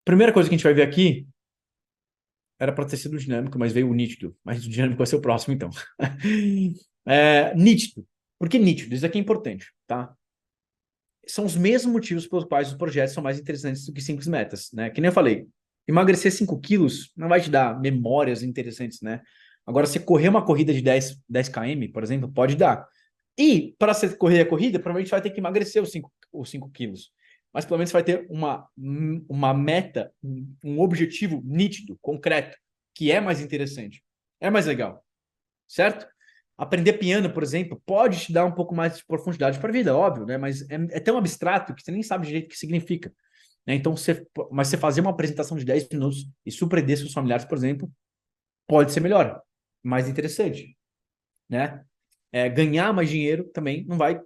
Primeira coisa que a gente vai ver aqui era para ter sido dinâmico, mas veio o nítido. Mas o dinâmico vai ser o próximo, então. Nítido. Por que nítido? Isso aqui é importante, tá? São os mesmos motivos pelos quais os projetos são mais interessantes do que simples metas, né? Que nem eu falei, emagrecer 5 quilos não vai te dar memórias interessantes, né? Agora, você correr uma corrida de 10 km, por exemplo, pode dar. E para você correr a corrida, provavelmente você vai ter que emagrecer os 5 quilos. Mas pelo menos você vai ter uma meta, um objetivo nítido, concreto, que é mais interessante. É mais legal, certo? Aprender piano, por exemplo, pode te dar um pouco mais de profundidade para a vida, óbvio, né? Mas é tão abstrato que você nem sabe direito o que significa. Né? Então, mas você fazer uma apresentação de 10 minutos e surpreender seus familiares, por exemplo, pode ser melhor, mais interessante, né? Ganhar mais dinheiro também não vai,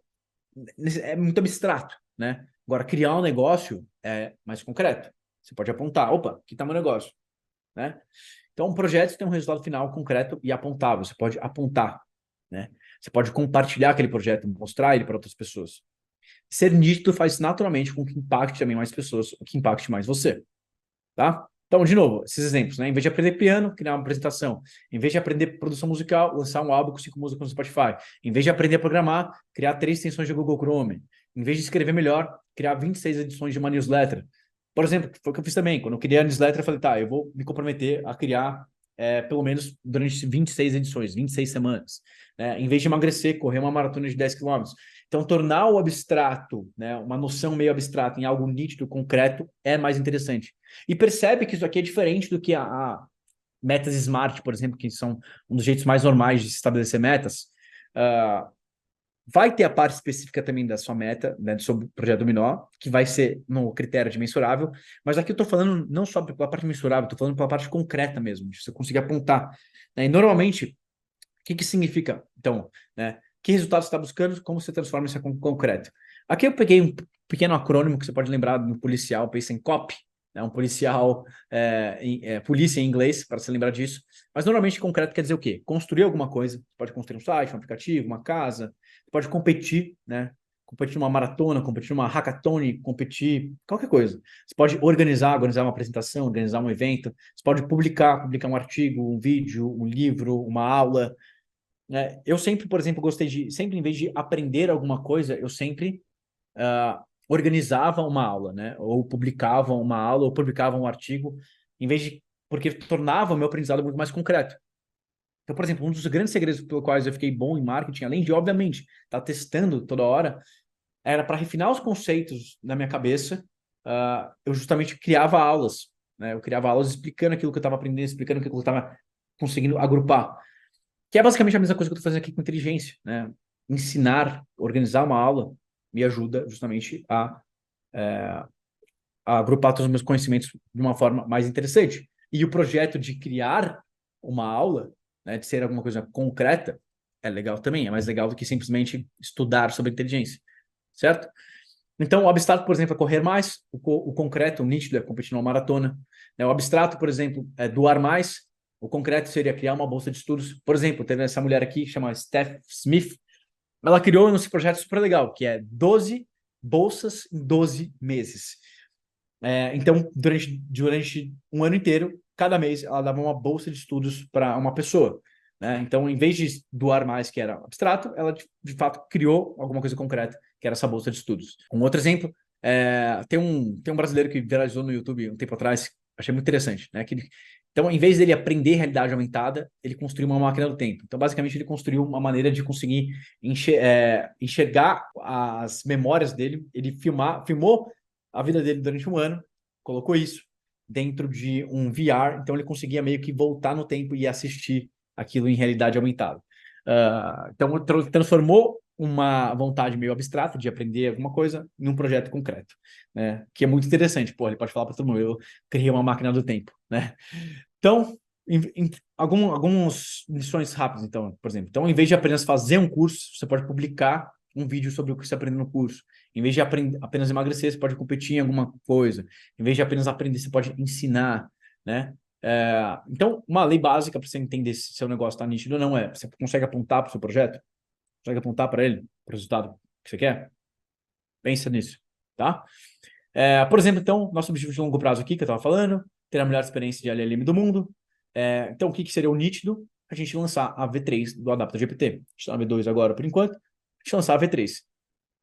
é muito abstrato, né? Agora, criar um negócio é mais concreto. Você pode apontar, opa, aqui está meu negócio, né? Então, um projeto tem um resultado final concreto e apontável. Você pode apontar, né? Você pode compartilhar aquele projeto, mostrar ele para outras pessoas. Ser nítido faz naturalmente com que impacte também mais pessoas, o que impacte mais você, tá? Então, de novo, esses exemplos, né? Em vez de aprender piano, criar uma apresentação. Em vez de aprender produção musical, lançar um álbum com 5 músicas no Spotify. Em vez de aprender a programar, criar 3 extensões de Google Chrome. Em vez de escrever melhor, criar 26 edições de uma newsletter. Por exemplo, foi o que eu fiz também. Quando eu criei a newsletter, eu falei, tá, eu vou me comprometer a criar pelo menos durante 26 edições, 26 semanas. Né? Em vez de emagrecer, correr uma maratona de 10 quilômetros. Então, tornar o abstrato, né, uma noção meio abstrata, em algo nítido, concreto, é mais interessante. E percebe que isso aqui é diferente do que a metas SMART, por exemplo, que são um dos jeitos mais normais de se estabelecer metas. Uh, Vai ter a parte específica também da sua meta, né, do seu projeto dominó, que vai ser no critério de mensurável, mas aqui eu estou falando não só pela parte mensurável, estou falando pela parte concreta mesmo, de você conseguir apontar. Né? E normalmente, o que significa, então, né? Que resultado você está buscando, como você transforma isso em concreto? Aqui eu peguei um pequeno acrônimo que você pode lembrar no policial, pensa em COP, né? Um policial, polícia em inglês, para se lembrar disso. Mas normalmente concreto quer dizer o quê? Construir alguma coisa. Você pode construir um site, um aplicativo, uma casa. Você pode competir, né? Competir numa maratona, competir numa hackathon, competir, qualquer coisa. Você pode organizar uma apresentação, organizar um evento. Você pode publicar um artigo, um vídeo, um livro, uma aula. Eu sempre, por exemplo, gostei sempre em vez de aprender alguma coisa, eu sempre organizava uma aula, né? Ou publicava uma aula, ou publicava um artigo, em vez de, porque tornava o meu aprendizado muito mais concreto. Então, por exemplo, um dos grandes segredos pelo quais eu fiquei bom em marketing, além de, obviamente, estar testando toda hora, era para refinar os conceitos na minha cabeça, eu justamente criava aulas, né? Eu criava aulas explicando aquilo que eu estava aprendendo, explicando aquilo que eu estava conseguindo agrupar. Que é basicamente a mesma coisa que eu estou fazendo aqui com inteligência, né? Ensinar, organizar uma aula me ajuda justamente a agrupar todos os meus conhecimentos de uma forma mais interessante. E o projeto de criar uma aula, né, de ser alguma coisa concreta, é legal também, é mais legal do que simplesmente estudar sobre inteligência, certo? Então, o abstrato, por exemplo, é correr mais, o concreto, o nítido, é competir numa maratona. Né? O abstrato, por exemplo, é doar mais, o concreto seria criar uma bolsa de estudos. Por exemplo, teve essa mulher aqui, que chama Steph Smith, ela criou esse projeto super legal, que é 12 bolsas em 12 meses. Então, durante um ano inteiro, cada mês, ela dava uma bolsa de estudos para uma pessoa. Né? Então, em vez de doar mais, que era abstrato, ela de fato criou alguma coisa concreta, que era essa bolsa de estudos. Um outro exemplo, tem um brasileiro que viralizou no YouTube um tempo atrás, achei muito interessante, né? Então, em vez dele aprender realidade aumentada, ele construiu uma máquina do tempo. Então, basicamente, ele construiu uma maneira de conseguir enxergar as memórias dele. Ele filmou a vida dele durante um ano, colocou isso dentro de um VR, então ele conseguia meio que voltar no tempo e assistir aquilo em realidade aumentada. Então, transformou uma vontade meio abstrata de aprender alguma coisa em um projeto concreto, né? Que é muito interessante. Pô, ele pode falar para todo mundo, eu criei uma máquina do tempo, né? Então, algumas lições rápidas, então, por exemplo. Então, em vez de apenas fazer um curso, você pode publicar um vídeo sobre o que você aprendeu no curso. Em vez de apenas emagrecer, você pode competir em alguma coisa. Em vez de apenas aprender, você pode ensinar, né? Então, uma lei básica para você entender se seu negócio está nítido ou não é: você consegue apontar para o seu projeto? Consegue apontar para ele, para o resultado que você quer? Pensa nisso, tá? Por exemplo, então, nosso objetivo de longo prazo aqui, que eu estava falando, ter a melhor experiência de LLM do mundo. Então, o que seria o nítido? A gente lançar a V3 do AdaptaGPT. A gente está na V2 agora, por enquanto. A gente lançar a V3.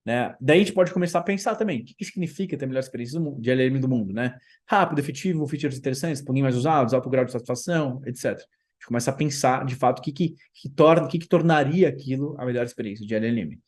Né? Daí a gente pode começar a pensar também, o que significa ter a melhor experiência de LLM do mundo, né? Rápido, efetivo, features interessantes, plugins mais usados, alto grau de satisfação, etc. A gente começa a pensar, de fato, o que tornaria aquilo a melhor experiência de LLM.